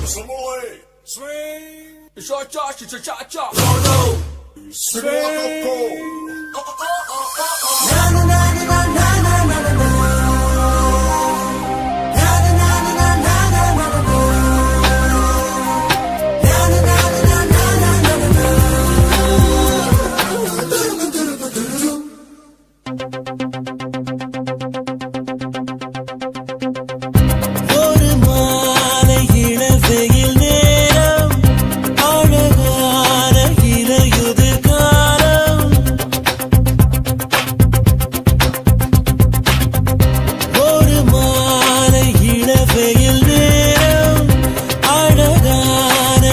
Swing, cha-cha-cha-cha-cha. Go, swing. Na na na na na na na na na. ஒரு மாலை இளவெயில் நேரம் அழகான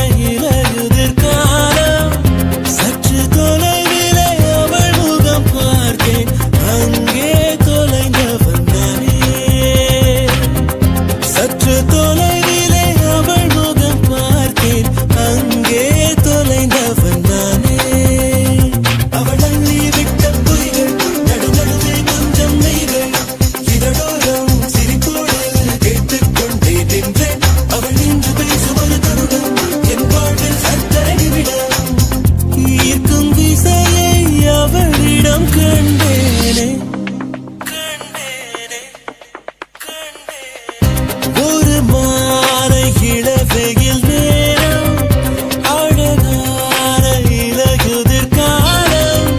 இலையுதிர் காலம்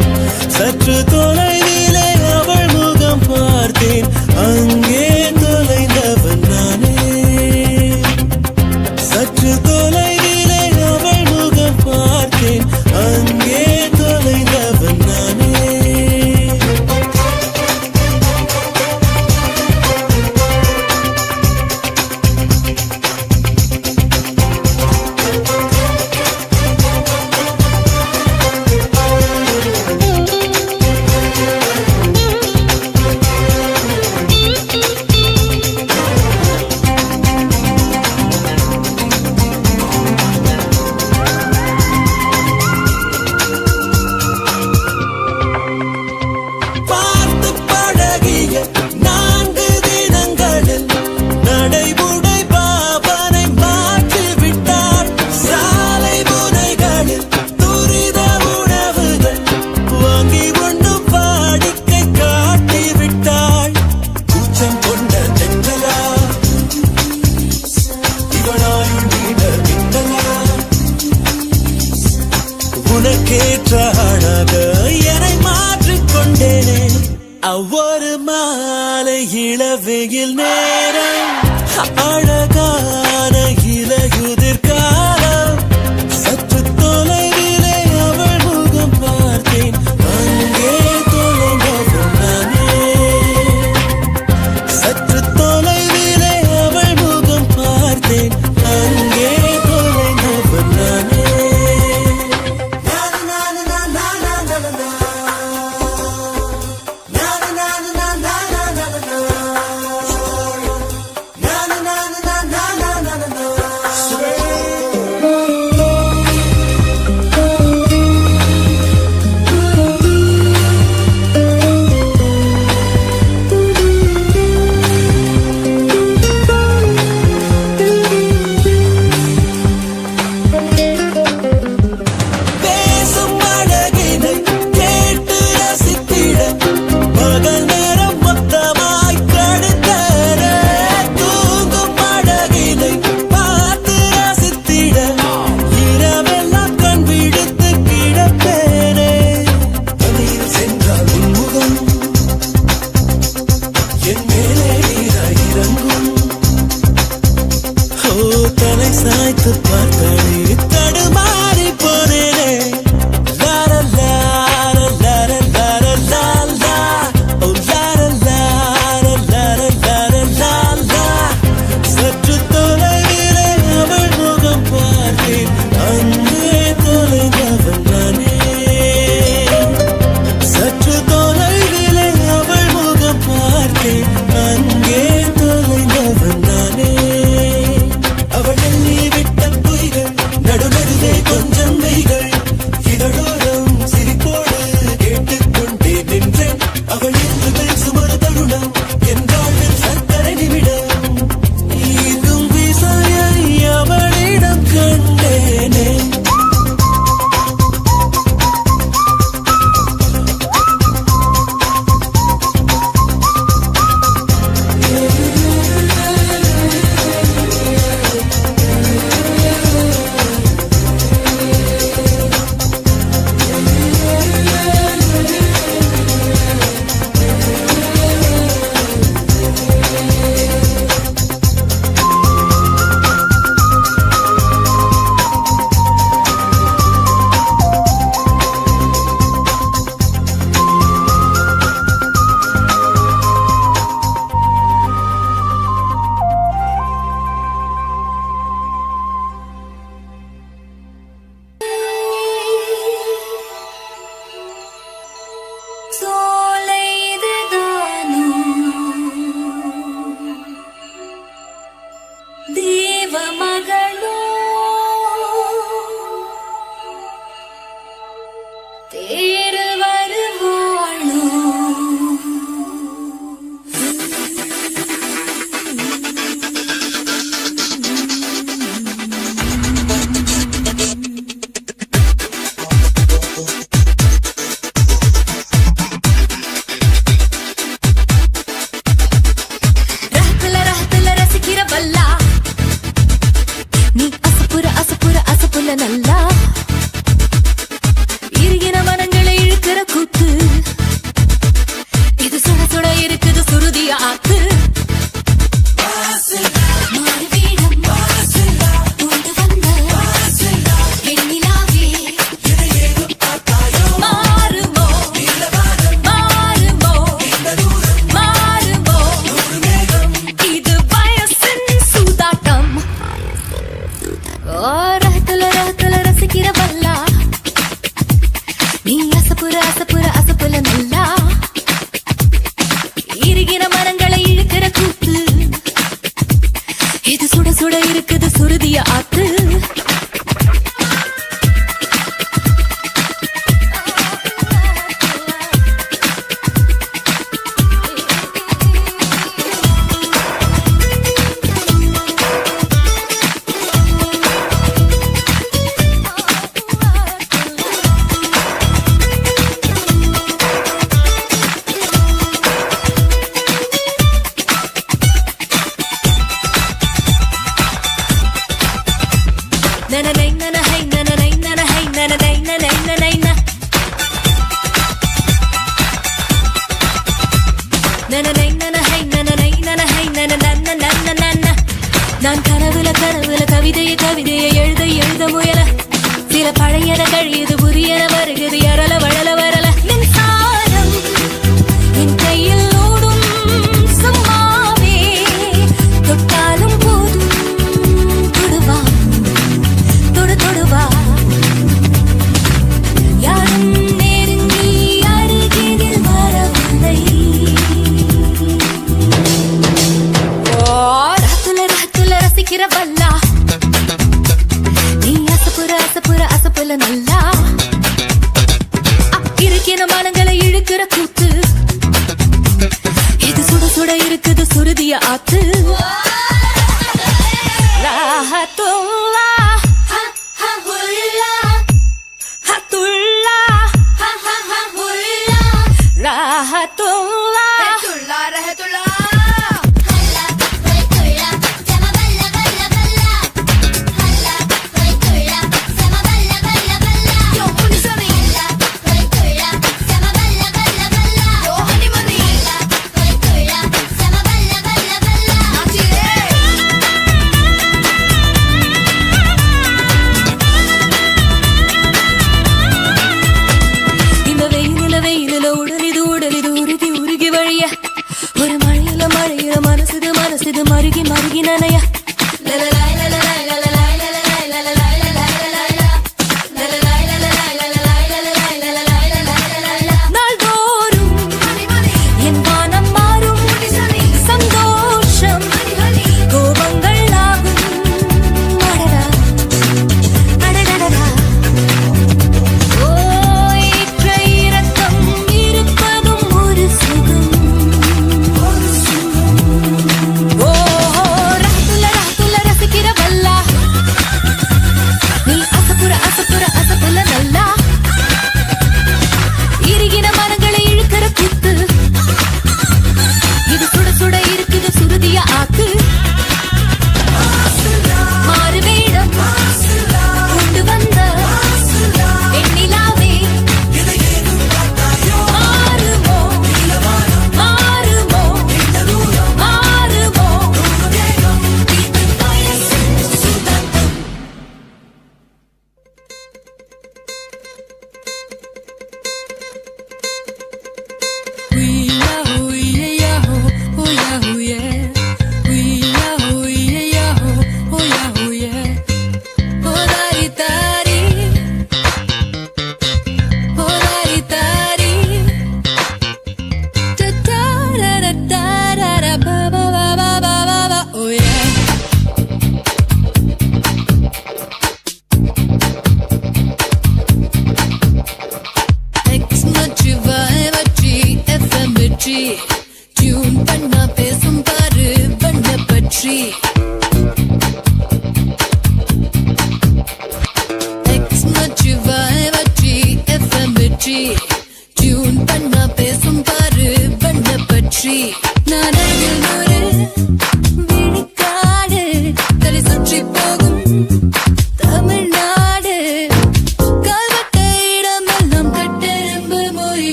சற்று தொலைவிலே அவள் முகம் பார்த்தேன் அங்கே தொலைந்தவன் நானே சற்று தொலைவிலே அவள் முகம் பார்த்தேன் அங்கே தொலைந்தவன் நானே சாய்த்து பார்த்தே தடுமாறி போனேனே லார லார லார லார லாலா ஓ லார லார லார லார லாலா சற்று தொலைவிலே அவள் முகம் பார்த்தேன் அங்கே தொலைந்தவன் நானே சற்று தொலைவிலே அவள் முகம் பார்த்தேன் அங்கே தொலைந்தவன் நானே அவள் விட்ட பொய்கள் நடுவே தேவ மகளோ தேரில் வருவாளோ ரஹத்துல ரசிக்கிற வல்லா நீ அசப்புற நல்லா இறுகின மனங்களை இழுக்கிற கூத்து இது சுட சுட இருக்குது சுருதிய ஆத்து மாறுவேடம் கொண்டு வந்த வெண்ணிலாவே மாறுமோ இது வயசின் சூதாட்டம் ரஹத்துல ரசிக்கிற வல்லா நீ அசப்புற நல்லா இறுகிற மரங்களை இழுக்கிற கூத்து இது சுட சுட இருக்குது சுருதிய ஆத்து நான் கனவுல கவிதையை எழுத முயல சில பழையன கழியுது புதியன வருகிறது எரல வளல வரல மின்சாரம் என் கையில் ஓடும் சும்மாவே தொட்டாலும் போதும் தொடுவா தொடுவா யாரும் நெருங்கி அருகில் வரவில்லை ரஹத்துல ரசிக்கிற வல்லா நீ அசப்புற நல்லா இருக்கிற மனங்களை இழுக்கிற கூத்து இது சுட சுட இருக்குது சுருதிய ஆத்து ராஹத்துல்லா ராஹத்துல்லா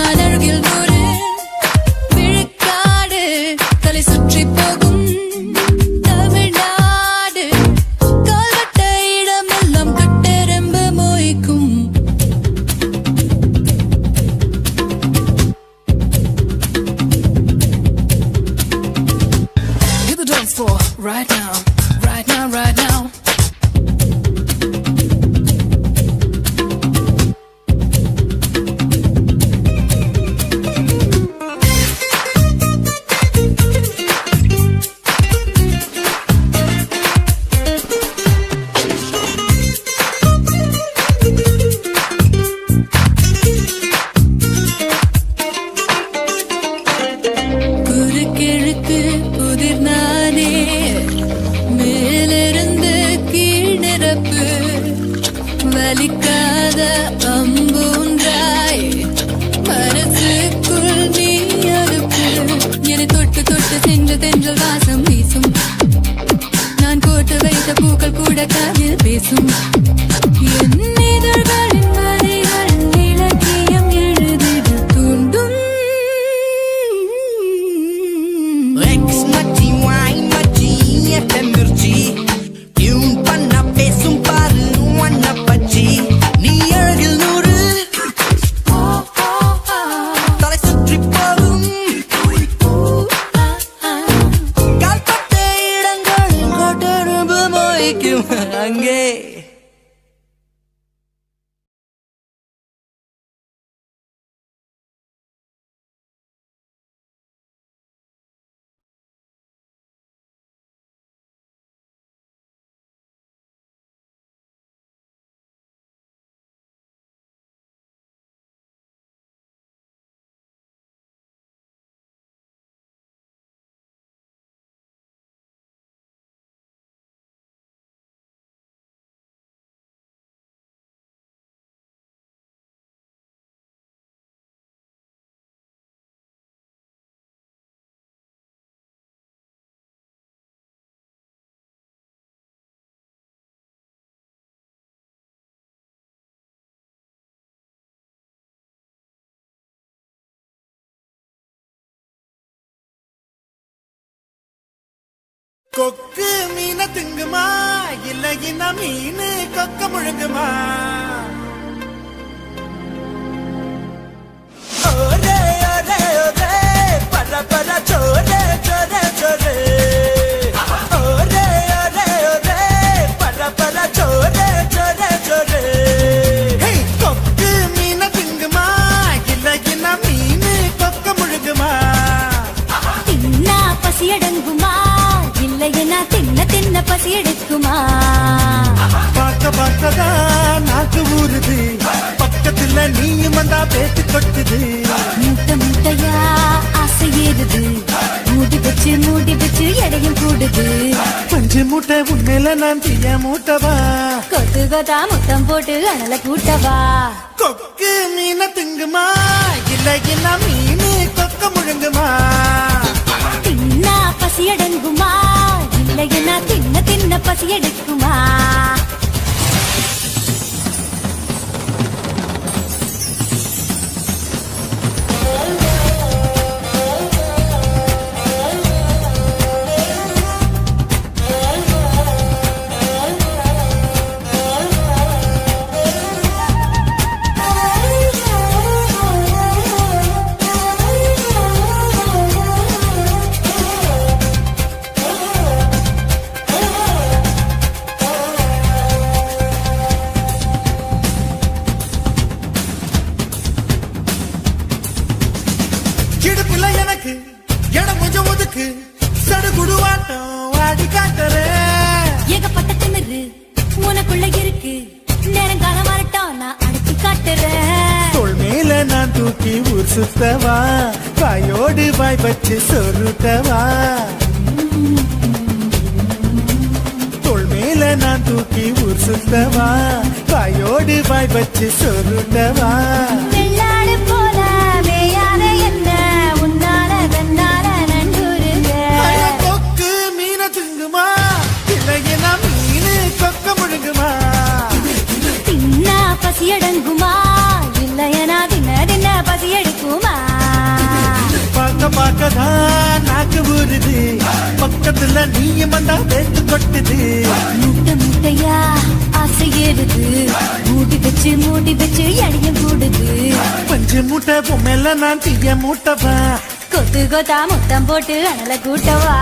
நான் அருகில் நூறு விழுக்காடு தலை சுற்றி போகும் தமிழ்நாடு கால்வட்ட இடமெல்லாம் கட்டெரும்பு மொய்க்கும் Hit the dance floor right now, right now, right now. குறுக்கெழுத்து புதிர் நானே மேலிருந்து கீழ் நிரப்பு வலிக்காத அம்பூன்றாய் மனசுக்குள் நீ அறுப்பு என்னை தொட்டு தொட்டு சென்று தென்றல் வாசம் வீசும் நான் கோட்டு வைத்த பூக்கள் கூட காதில் பேசும் என் இதழ்களின் வரிகள் இலக்கியம் எழுதிட தூண்டும் X மச்சி Y மச்சி FM மிர்ச்சி டியூன் பண்ண பேசும் பாரு ஒன்ன பச்சி நீ அழகில் நூறு தலை சுற்றி போகும் கால்பட்ட இடங்கள் கொட்டெரும்பு மொய்க்கும் அங்கே கொக்கு மீன திங்குமா இல்ல இன மீன் கொக்க முழுங்குமா ஒரே ஒரே ஒரே பர பர சோரே சோரே சோரே ஒரே ஒரே ஒரே பர பர சோரே சோரே சோரே கொக்கு மீன திங்குமா இல்ல இன மீன் கொக்க முழுங்குமா தின்னா பசியடங்குமா இல்லையனா தின்ன தின்ன பசி எடுக்குமா பார்க்க பார்க்கதான் நாக்கு ஊறுது பக்கத்துல நீயும் வந்தா பேத்து கொட்டுது மூட்டை மூட்டையா ஆசை ஏறுது மூடி வச்சு எடையும் கூடுது பஞ்சு மூட்டை உண்மையில நான் தீய மூட்டவா கொத்து கொத்தா முத்தம் போட்டு அனல கூட்டவா கொக்கு மீன திங்குமா இல்ல என்ன மீன் கொக்க முழுங்குமா தின்னா பசி அடங்குமா இல்லையனா தின்ன தின்ன பசி எடுக்குமா இடுப்புல எனக்கு இடம் கொஞ்சம் ஒதுக்கு சடுகுடுவாட்டம் வாடி காட்டுறேன் ஏகப்பட்ட திமிரு உனக்குள்ள இருக்கு நேரங்காலம் வரட்டும் நான் அடிச்சு காட்டுறேன் தோள் மேல நான் தூக்கி ஊர் சுத்தவா வாயோடு வாய் வச்சு சொருட்டவா தோள் மேல நான் தூக்கி ஊர் சுத்தவா வாயோடு வாய் வச்சு சொருட்டவா வெள்ளாடு போல மேயாத என்ன உன்னால தன்னால நண்டுருக கொக்கு மீன திங்குமா இல்லைய மீன் கொக்க முழுங்குமா தின்னா பசி அடங்குமா இல்லையனா தின்ன தின்ன பசி எடுக்குமா பார்த்தாதான் நாக்கு ஊறுது, பக்கத்துல நீயும் வந்தா வேத்து கொட்டுது. முட்டை முட்டையா ஆசை ஏறுது, மூடி வச்சு எடையும் கூடுது. பஞ்சு மூட்டை பொம்மையில நான் தீய மூட்டவா, கொத்து கொத்தா முத்தம் போட்டு அனல கூட்டவா.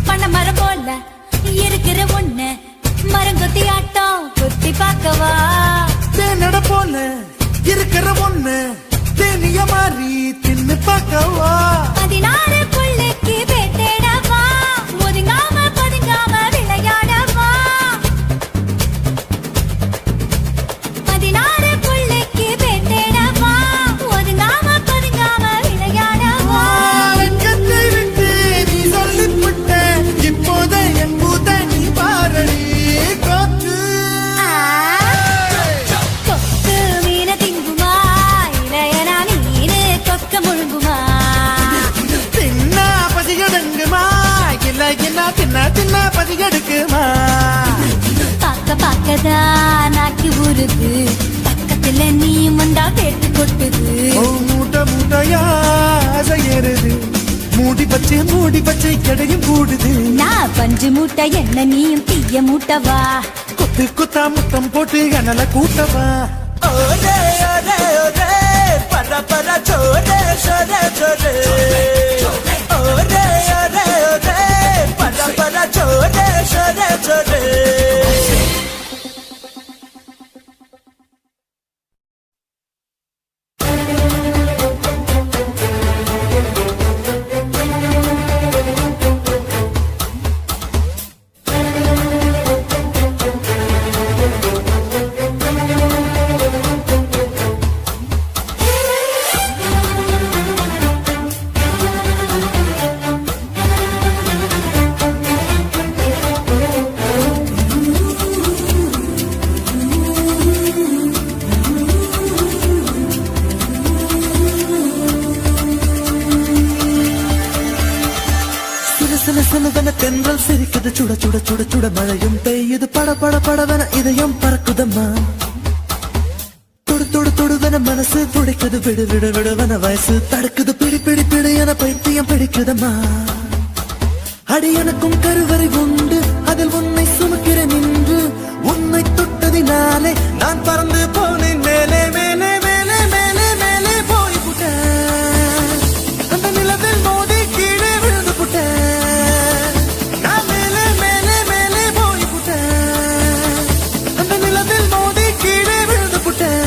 பண்ண மரம் போல இருக்கிற ஒண்ணு மரங்கொத்தி ஆட்டம் குத்தி பார்க்கவா. தேனட போல இருக்கிற ஒண்ணு தேனிய மாறி தின்னு பார்க்கவா. 16 புள்ளைக்கு வேட்டைடவா, ஒதுங்காம பதுங்காம விளையாடவா. 16 புள்ளைக்கு வேட்டைடவா, ஒதுங்காம பதுங்காம விளையாடவா. வெட்கத்தை விட்டு நீ சொல்லிவிட்ட, இப்போத என் பூத நீ பாரடி காற்று. கொக்கு மீன திங்குமா, இளையனா மீனு கொக்க முழுங்குமா. தின்னா பதியடங்குமா, இல்ல என்ன தின்னா பதியெடுக்குமா. பார்க்கதான் நாக்கி ஊறுது, பக்கத்துல நீயும் வந்தா வேட்டு கொட்டுது. மூட்டையா ஆசை ஏறுது, மூடி பச்சை எடையும் கூடுது. நான் பஞ்சு மூட்டை என்ன நீயும் தீய மூட்டவா. கொத்து கொத்தா முத்தம் போட்டு அனல கூட்டவா. Ore, ore, ore, para, para, chore, chore, chore. Ore, ore, ore, para, para, chore, chore, chore. சிலுவன தென்றல் சிரிக்குது, சுட சுட சுட சுட மழையும் பெய்யுது, பட பட படவன இதயம் பறக்குதம்மா. தொடு தொடு தொடுவன மனசு துடிக்குது, விடு விடு விடுவன வயசு தடுக்குது, பிடி பிடி பிடி என பைத்தியம் பிடிக்குதம்மா. அடி எனக்கும் கருவறை உண்டு, அதில் உன்னை சுமக்கிறேன் நின்று, உன்னை தொட்டதினாலே நான் பறந்து போனேன் மேலே மேலே மேலே மேலே மேலே போய் புட்டேன். அந்த நிலவில் மோதி கீழே விழுந்து புட்டேன். நான் மேலே மேலே மேலே போய் புட்டேன். அந்த நிலவில் மோதி கீழே விழுந்து புட்டேன்.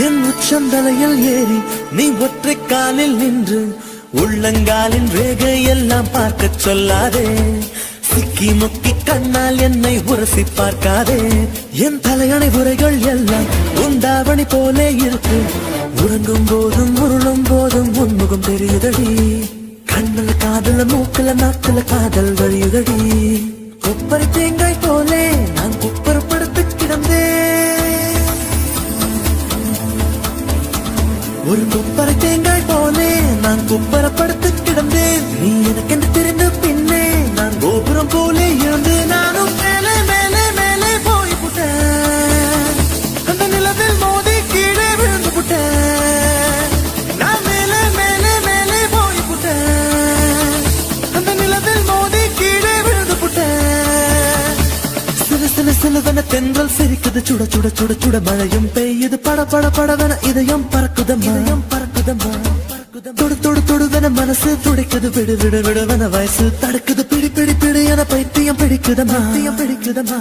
என் உச்சந்தலையில் ஏறி நீ ஒற்றை காலில் நின்று, உள்ளங்காலின் ரேகை எல்லாம் பார்க்க சொல்லாதே. சிக்கி முக்கி கண்ணால் என்னை உரசி பார்க்காதே. என் தலையணை உரைகள் எல்லாம் உண்டாவணி போலே இருக்கு, உறங்கும் போதும் உருளும் போதும் உன்முகம் தெரியுதடி. கண்ணுல காதல மூக்குல நாக்குல காதல் வழியுதடி. கொப்பரை தேங்காய் போலே நான் குப்பரப்படுத்து கிடந்தேன். ஒரு குப்பரை தேங்காய் போலே நான் குப்பரப்படுத்து கிடந்தேன். நீ எனக்கு என்று தெரிந்த பின்னே நான் கோபுரம் போலே இருந்து நானும் மேலே மேலே மேலே போய் புட்டேன். அந்த நிலவில் மோதி கீழே விழுந்து புட்டேன். நான் மேலே மேலே மேலே போய் புட்டேன். அந்த நிலவில் மோதி கீழே விழுந்து புட்டேன். சிலு சிலு சிலுவன தென்றல் சிரிக்குது, சுட சுட சுட சுட மழையும் பெய்யுது, பட பட படவன இதயம் பறக்குதம்மா. தொடு தொடு தொடுவன மனசு துடிக்குது, விடு விடு விடுவன வயசு தடுக்குது, பிடி பிடி பிடி என பைத்தியம் பிடிக்குதம்மா. பிடிக்குதம்மா.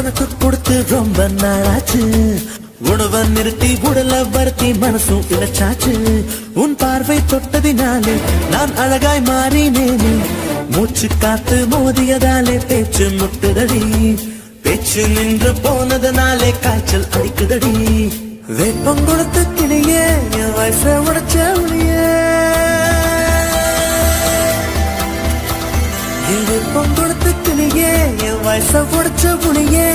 உனக்கு கொடுத்து ரொம்ப நாளாச்சு உணவை நிறுத்தி உடல வருத்தி மனசும் இழைச்சாச்சு உன் பார்வை தொட்டதினாலே நான் அழகாய் மாறினேனே மூச்சு காத்து மோதியதாலே பேச்சு முட்டுதடி பேச்சு நின்று போனதுனாலே காய்ச்சல் அடிக்குதடி வேப்பம் கொடுத்த கிளியே என் வயசை உடைச்ச ஒளியே வேப்பம் கொடுத்த கிளியே என் வயசை உடைச்ச ஒளியே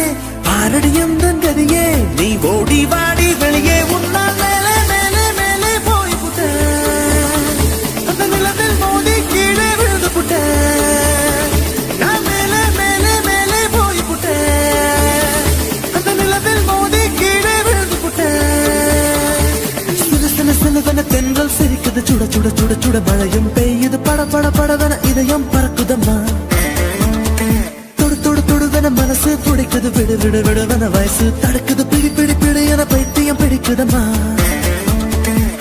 பாரடியும் தங்கதியே நீ ஓடி வாடி வெளியே உன்னால் மேலே மேலே மேலே போய் புட்ட அந்த நிலவில் மோதி கீழே விழுந்து புட்ட நான் மேலே மேலே மேலே போய் புட்ட அந்த நிலவில் மோதி கீழே விழுந்து புட்ட சில சில சிலவன தென்றல் சிரிக்குது சுட சுட சுட சுட மழையும் பெய்யுது பட பட படவன இதயம் பறக்குதம்மா மனசு துடிக்குது விடு விடு விடுவன வயசு தடுக்குது பிடி பிடி பிடி என பைத்தியம் பிடிக்குதம்மா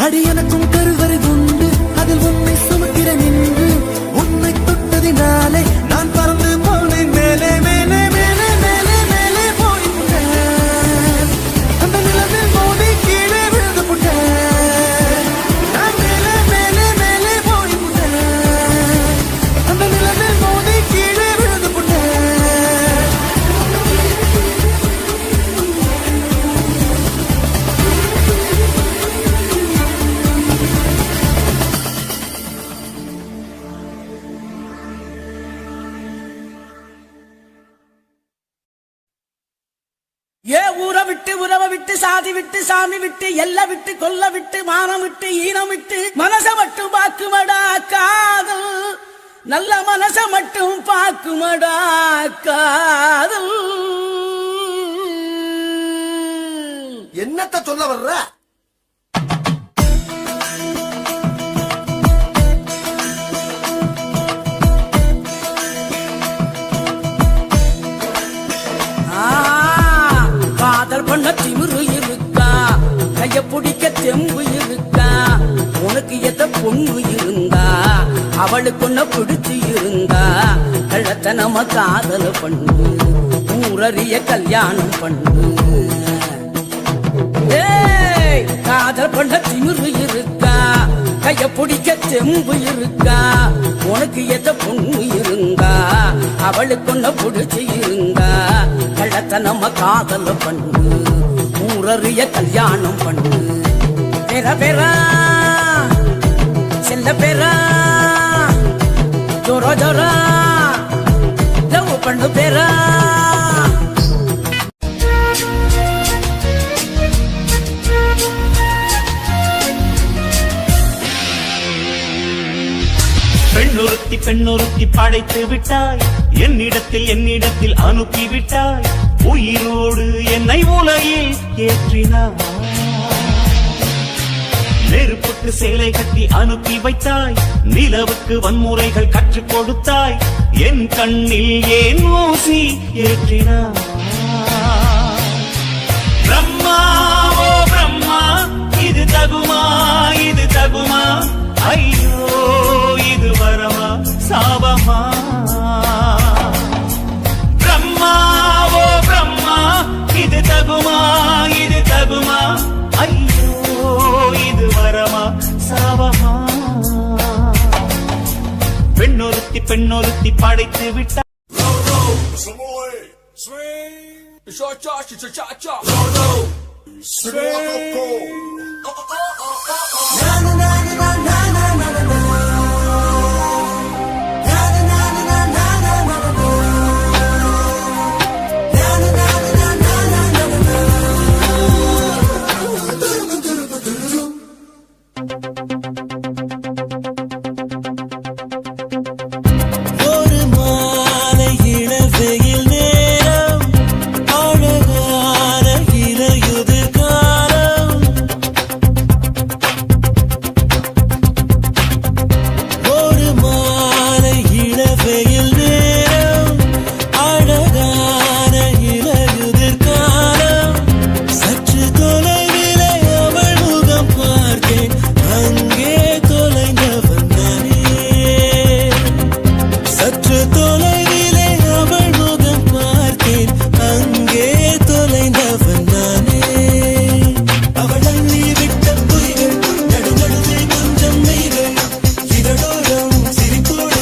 அடி எனக்கும் கருவறை உண்டு அதில் உன்னை சுமக்கிற நின்று உன்னை தொட்டதினாலே நான் பறந்து போனேன் மேலே மேலே மேலே மேலே மேலே போய் அந்த நிலவில் மோதி கீழே விழுந்து புட்டேன் நான் மேலே மேலே மேலே போய் அந்த நிலவில் மோதி கீழே விழுந்து புட்டேன் ஏ ஊரை விட்டு உறவை விட்டு சாதி விட்டு சாமி விட்டு எல்லை விட்டு கொல்ல விட்டு மானம் விட்டு ஈனம் விட்டு மனச மட்டும் பாக்குமடா காதல் நல்ல மனச மட்டும் பாக்குமடா காதல் என்னத்த சொல்ல வர்ற பண்ண திமிரு இருக்கா கைய பிடிக்க தெம்பு இருக்கா உனக்கு எத்த பொண்ணு இருந்தா அவளுக்கு ஒன்ன பிடிச்சு இருந்தா கள்ளத்தனம காதல பண்ணு ஊரறிய கல்யாணம் பண்ணு காதல் பண்ண திமிரு இருக்கா கைய பிடிக்க தெம்பு இருக்கா உனக்கு எத்த பொண்ணு இருந்தா அவளுக்கு ஒன்ன பிடிச்சு இருந்தா கள்ளத்தனம காதல பண்ணு ஊரறிய கல்யாணம் பண்ணு பெற பெற செல்ல பெற ஜோர ஜோர லவ் பண்ணு பெற பெண்ணொருத்தி படைத்து விட்டாய் என்னிடத்தில் அனுப்பி விட்டாய் உயிரோடு என்னை உலகில் ஏற்றினாய் நெருப்புக்கு சேலை கட்டி அனுப்பி வைத்தாய் நிலவுக்கு வன்முறைகள் கற்றுக் கொடுத்தாய் என் கண்ணில் ஏன் ஊசி ஏற்றினாய் பிரம்மா ஓ பிரம்மா இது தகுமா ஐயோ இது வரமா சாபமா பிரம்மா ஓ பிரம்மா இது தகுமா ஐயோ இது வரமா சாபமா பெண்ணொருத்தி படைத்து விட்டார் நானும்